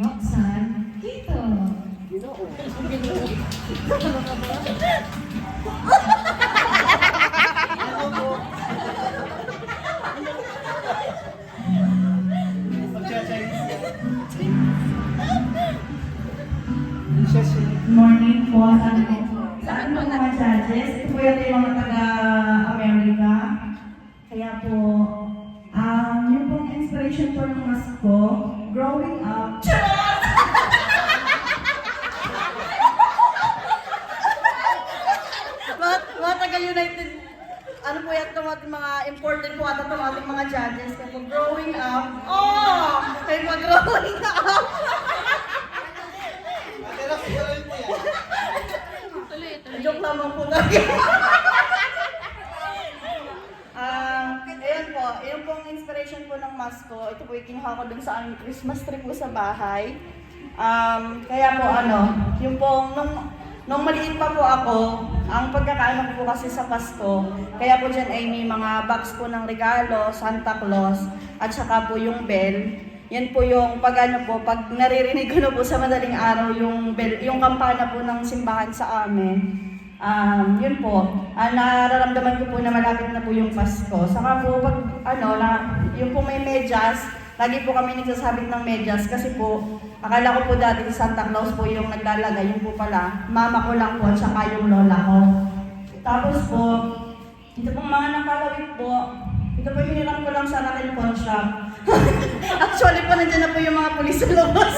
Roxanne Quito. Morning po, saan po mga judges? Ito po yung mga taga-America. Kaya po, yung pong inspiration po ng mas ko, growing up. Mga taga-United, ano po yan itong ating mga important po ata itong ating mga judges. Kaya po, growing up. Kaya po, growing up. Joke lamang po lagi. Ayan po, yung pong inspiration po ng mask ko, ito po yung kinuha ko dun sa aming Christmas tree po sa bahay. Kaya po yung pong, nung maliit pa po ako, ang pagkakaano ko po kasi sa Pasko, kaya po dyan ay may mga box po ng regalo, Santa Claus, at saka po yung bell. Yan po yung pag naririnig ko na po sa madaling araw yung bell, yung kampana po ng simbahan sa amin. Yun po, nararamdaman ko po na malapit na po yung Pasko. Saka po pag yung po may medyas, lagi po kami nagsasabit ng medyas kasi po, akala ko po dati si Santa Claus po yung naglalagay, yun po pala, mama ko lang po at saka yung lola ko. Tapos po, ito pong mga nakalawit po, ito po hiniram ko lang sa Raquel Pawn Shop. Actually po, nandiyan na po yung mga pulis sa labas.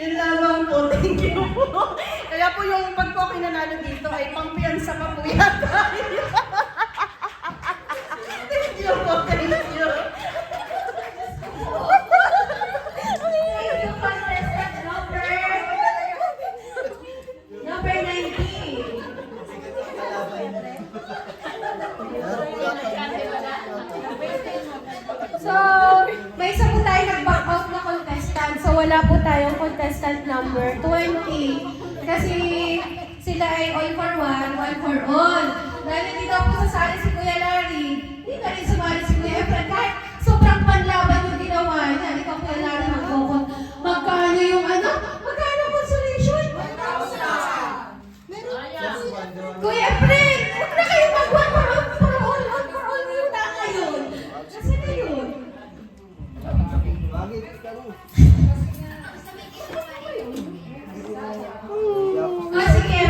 Yun lamang po, thank you po. Kaya po yung pag po ako nanalo dito ay pangpiyansa pa po yata. Thank you po, thank you. Number 90. So, may isa po tayo nag-back out na contestant. So, wala po tayong contestant number 20. Kasi sila ay all for one for all. Dahil hindi daw po sasali si Kuya Larry, hindi na rin sumali si Kuya Efren. Kahit sobrang panlaban yung ginawa niya. Ikaw, Kuya Larry, magkano yung magkano consolation? 1,000. Kuya Efren, huwag na kayo mag-one for all yung na ngayon. Kasi na yun. Sige,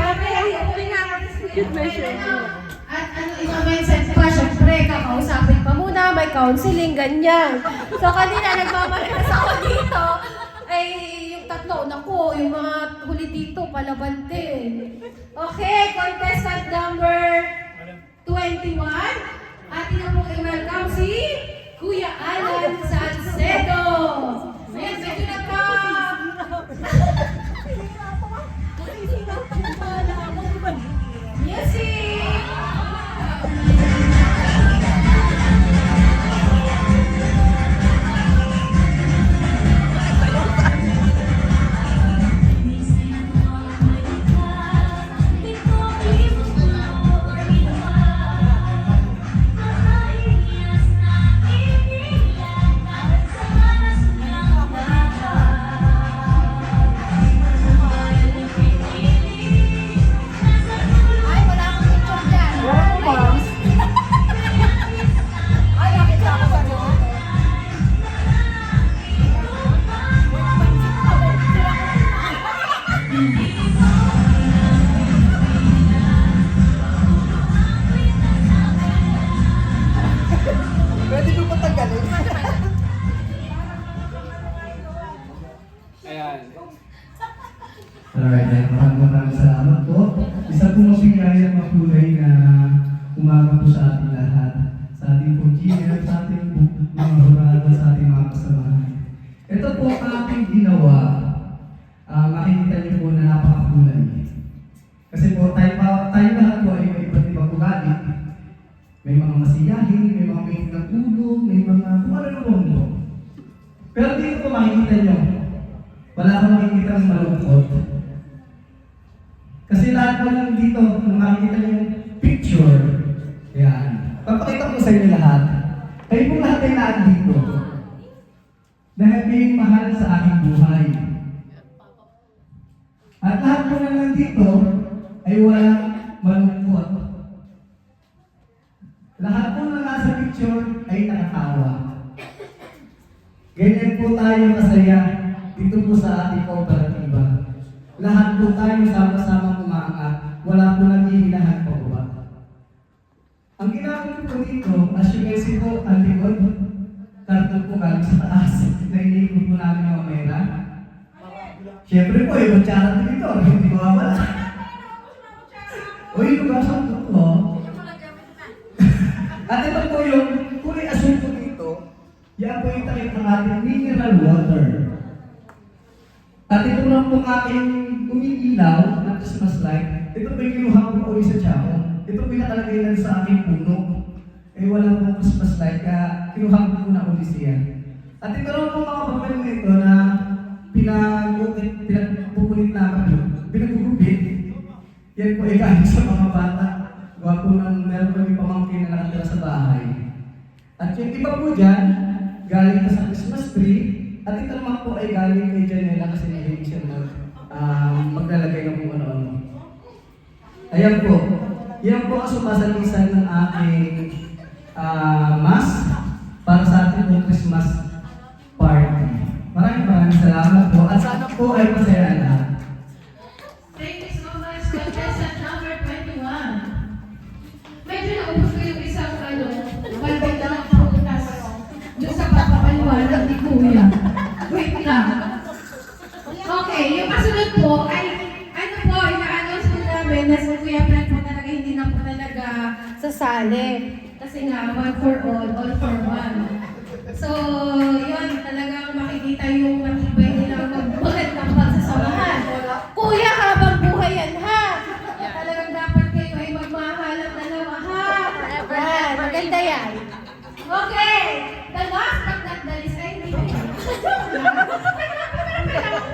at i-message pa, syempre, kakausapin pa muna, may counseling, ganyan. So, kanina, nagmamalas ako dito, ay yung tatlo, naku, yung mga huli dito, palabante. Okay, contestant number 21. Atin na po i-welcome si Kuya Alan Salcedo. Ayan, medyo nagka... Music! Pwede ko patanggalin. Ayan. Alright, maraming salamat po. Isa pong mabigay at makulay na umaga po sa ating lahat. Sa ating pong GM, sa ating mga hurado, sa ating mga kasamahan. Ito po ang ating ginawa. Makikita niyo po na napakakulay. Kasi po tayo lahat po ay may iba't ibang ugali. May mga masiyahin, may mga may ulo, may mga kung ano po. Pero dito po makikita niyo, wala kang makikita ng malungkot. Kasi lahat po lang dito, makikita niyo yung picture natin lahat dito. Dahil may mahal sa aking buhay. At lahat po na nandito ay walang malungkot. Lahat po na nasa picture ay nakatawa. Ganyan po tayo kasaya dito po sa ating kooperatiba. Lahat po tayo sama-sama umaangat. Wala po naghihilahan pababa. Ang ginagawa po dito, as you can see po, ang likod, karton po galing sa taas. Nailikod po namin ang kamera. Siyempre po, yung charity dito, hindi mawawala. O yung gasang po. At ito po yung kulay asul po dito, yan po yung takip ng ating mineral water. At ito lang po aking umiilaw na Christmas light. Ito po yung kinuha ko po sa Tiago. Ito po yung nakalagay lang sa aking puno. Eh wala pong Christmas light, kaya kinuha ko po na ulit siya. At ito lang po mga papel nito na pinagpupunit namin, pinagugupit. Yan po ay galing sa mga bata. Gawa po ng meron kami pamangkin na nakatira sa bahay. At yung iba po dyan, galing na sa Christmas tree. At ito naman po ay galing kay Janela kasi nahilig siya maglalagay ng kung ano-ano. Ayan po. Yan po ang sumasalisan ng aking mass para sa ating pong Christmas party. Maraming salamat po. At sana po ay masaya lahat. Thank you so much, contestant number 21. Medyo naubos ko yung isang walbay na prutas doon sa papakaliwanag ni Kuya. Wait lang. Okay, yung kasunod po ay, ano po, ina-announce po namin na si Kuya Fred po talaga hindi na po talaga sasali. Kasi nga, one for all for one. So, yun, talagang makikita yung matibay nilang magbuhat ng pagsasamahan. Kuya, habang buhay yan, ha? Talagang dapat kayo ay magmahalang dalawa, ha? Yan, maganda yan. Okay, the last but not the least, ay hindi ko yan.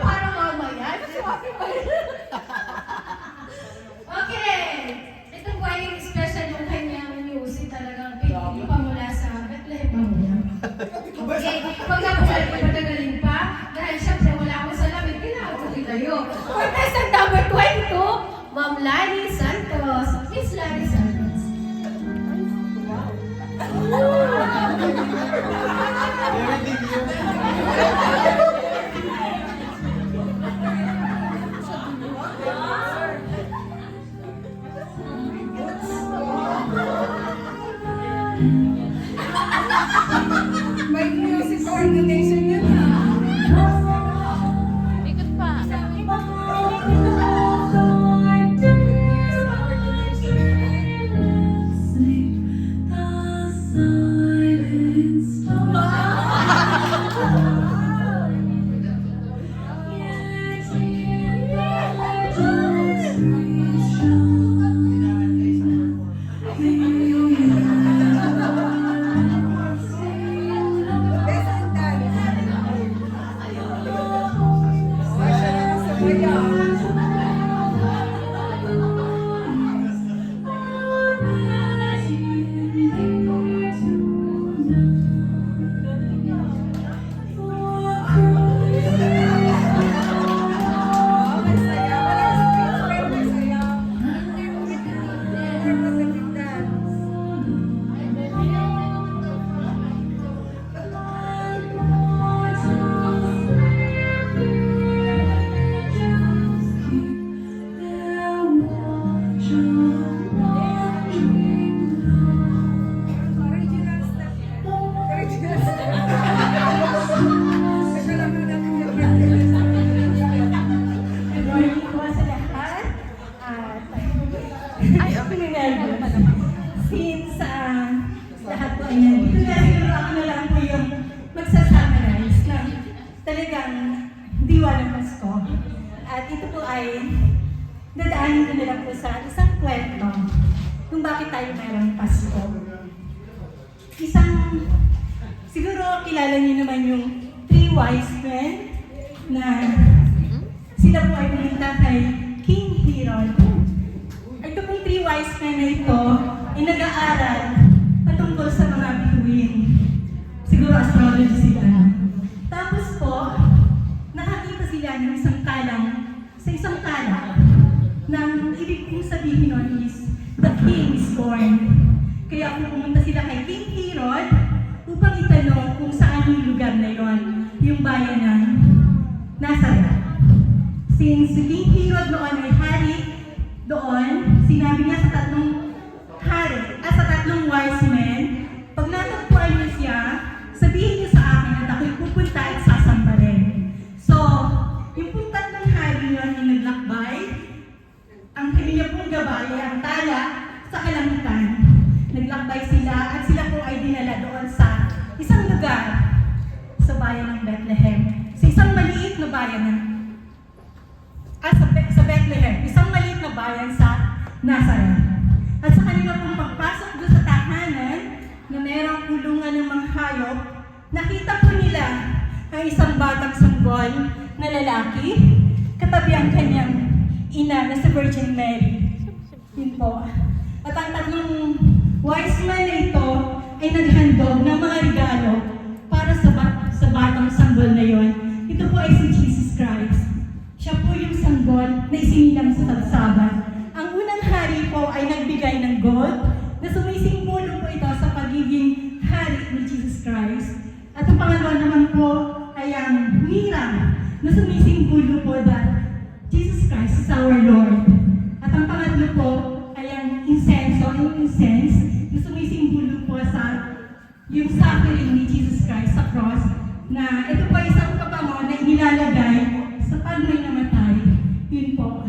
Parang mamaya. Okay, ito po ay special yung kanyang music talagang pinili pa mula sa Bethlehem Mamula. Okay, pagkapulat ko patagaling pa, dahil syempre wala akong salamin, kailangan ko kayo. Contestant number 22, Ma'am Lani Santos. Miss Lani Santos. May music coordination yun ha. Ikot pa. Since lahat po ay nandito na, siguro ako na lang po yung magsasummarize na talagang diwa ng Pasko. At ito po ay dadaanin ko na lang po sa isang kwento kung bakit tayo mayroong Pasko. Siguro kilala niyo naman yung 3 wise men na sila po ay pumunta kay King Herod. Ito pong 3 wise men na ito ay nag-aaral patungkol sa mga bituin. astrology sila. Tapos po, nakakita sila ng isang talang, sa isang tala, nang ibig kong sabihin nun is, the king is born. Kaya pumunta sila kay King Herod upang itanong kung saan yung lugar na yon, yung bayan ng Nazareth. Since si King Herod noon ay hari doon, sinabi niya sa tatlong sa tatlong wise men, pag natagpuan niyo siya, sabihin niyo sa akin at ako'y pupunta at sasamba rin. So, yung pong tatlong hari yun yung naglakbay, ang kanila pong gabay, ang tala, sa kalangitan. Naglakbay sila at sila po ay dinala doon sa isang lugar sa bayan ng Bethlehem. Sa isang maliit na bayan sa Bethlehem, isang maliit na bayan sa Nazareth. At sa kanila pong pagpasok doon sa tahanan na mayroong kulungan ng mga hayop, nakita po nila ang isang batang sanggol na lalaki, katabi ang kanyang ina na si Virgin Mary. Yun po. At ang tatlong wise men na ito ay naghandog ng mga regalo para sa batang sanggol na yon. Ito po ay si Jesus Christ. Siya po yung sanggol na isinilang sa sabsaban. Ang unang hari po ay nagbigay ng gold na sumisimbolo po ito sa pagiging hari ni Jesus Christ. At ang pangalawa naman po ay ang mira na sumisimbolo po that Jesus Christ is our Lord. At ang pangatlo po ay ang incense na sumisimbolo po sa yung suffering ni Jesus Christ sa cross, na ito po ay isang pabango na inilalagay sa pag may namatay. Yun po.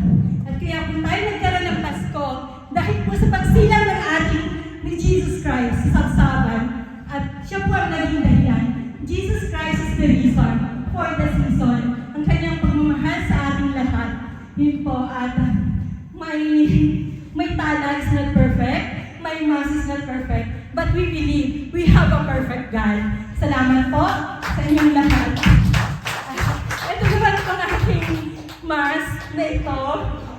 At kaya po tayo nagkaroon ng Pasko dahil po sa pagsilang ng ating ni Jesus Christ sa sabsaban, at siya po ang naging dahilan. Jesus Christ is the reason for the season. Ang kanyang pagmamahal sa ating lahat. Yun po. At may tala is not perfect, may mass is not perfect, but we believe we have a perfect God. Salamat po sa inyong lahat. Ito naman po ang aking mass na ito.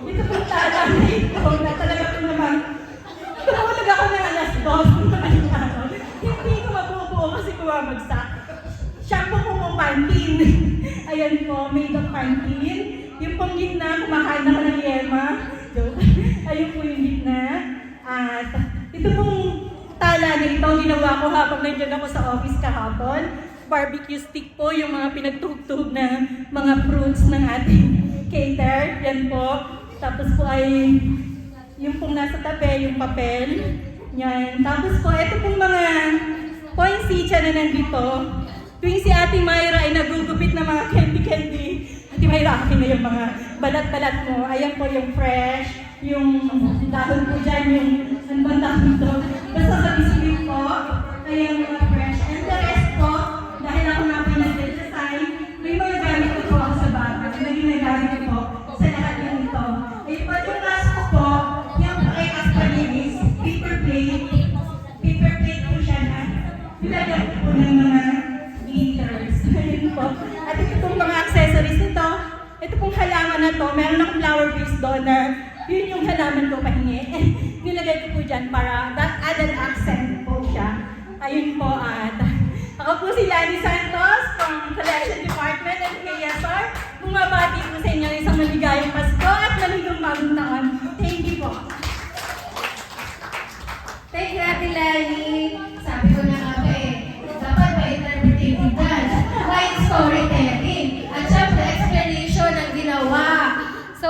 Ito pong tala na ito na talaga po naman. Tumawag ako ng alas 2. Hindi ko mabubuo kasi kumamagsak. Siya po pantin. Ayan po, made of pantin. Yung pong gitna, kumakain ako ng yema. Ayun po yung gitna. At ito pong tala na ito, ginawa ko habang nandiyan ako sa office kahapon. Barbecue stick po, yung mga pinagtugtog na mga fruits ng ating cater. Yan po. Tapos po ay yung pong nasa tabi, yung papel. Yan. Tapos po, ito pong mga poinsettia na nandito. Tuwing si Ate Myra ay nagugupit ng mga candy-candy, Ate Myra, akin na yung mga balat-balat mo. Ayan po yung fresh, yung dahon po dyan, yung ano bang dahon ito. Basta sa biscuit po, ayan yung mga fresh. And the rest po, dahil ako nga po nag-design, may mga gamit ko po ako sa bata. May ginagamit ko po sa lahat ng ito. Ayun po, yung last ko po, yung kay Asparilis, paper plate. Paper plate po siya na nilagyan ko po ng mga glitters. Ayun po. At ito pong mga accessories nito. Ito pong halaman na to, meron akong flower vase doon na yun yung halaman ko pahingi. Nilagay ko po dyan para that added accent po siya. Ayun po. At ako po si Lani Santos from Collection Department at KSR. Bumabati po sa inyo isang maligayang Pasko at maligong bagong taon. Thank you po. Thank you, Ate Lani. Sabi ko na nga ba dapat may interpretive dance, may storytelling, at syempre explanation ang ginawa. So,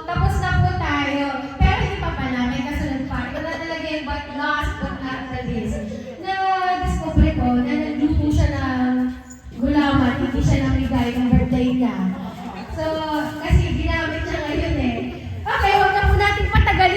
tapos na po tayo. Pero hindi pa pala, may kasunod pa. Ito na talaga yung but last but not the least. Na-discover ko na nandito siya ng gulaman, hindi siya namigay ng birthday niya. So, kasi ginamit siya ngayon eh. Okay, huwag na po natin patagalin.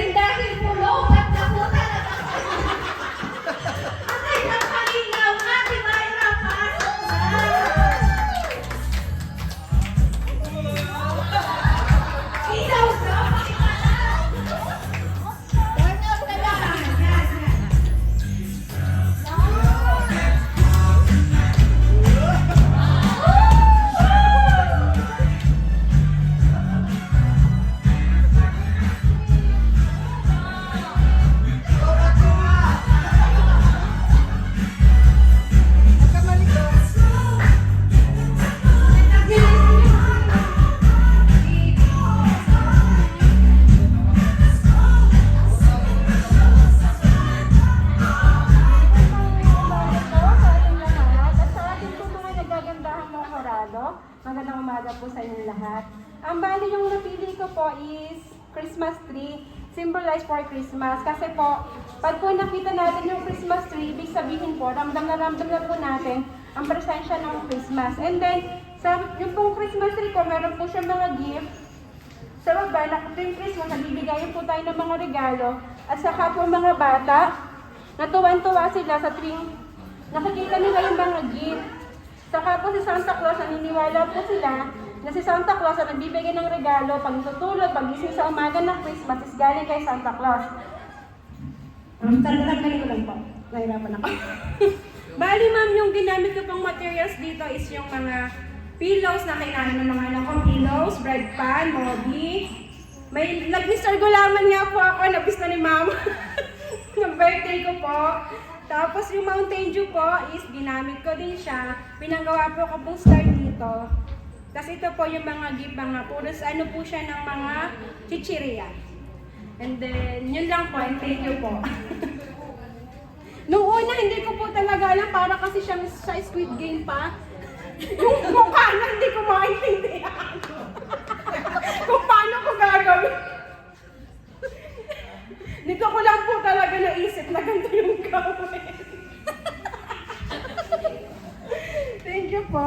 Christmas tree. Symbolize for Christmas. Kasi po, pag po nakita natin yung Christmas tree, ibig sabihin po, ramdam na po natin ang presensya ng Christmas. And then, yung pong Christmas tree po, meron po siya mga gift. Sa baba, yung Christmas, nabibigayan po tayo ng mga regalo. At saka po mga bata, natuwan-tuwa sila sa tuwing nakikita nila yung mga gift. Saka po si Santa Claus, naniniwala po sila na si Santa Claus ang nagbibigay ng regalo pag natutulog, pagising sa umaga ng Christmas is galing kay Santa Claus. Tagdagan ko lang po. Nahirapan ako. Bali ma'am, yung ginamit ko pang materials dito is yung mga pillows na kailangan ng mga anak ko. Pillows, bread pan, mobi. May nag-Mr. Gulaman nga po ako, nabis na ni ma'am. Ng birthday ko po. Tapos yung Mountain Dew po is ginamit ko din siya. Pinanggawa po ko pong star dito. Tapos ito po yung mga gift, mga puros ano po siya ng mga chichirya. And then, yun lang po, and thank you po. Noong una, hindi ko po talaga alam, para kasi siyang sa Squid Game pa. Yung mukha na hindi ko maintindihan. Kung paano ko gagawin. Dito ko lang po talaga naisip na ganito yung gawin. Thank you po.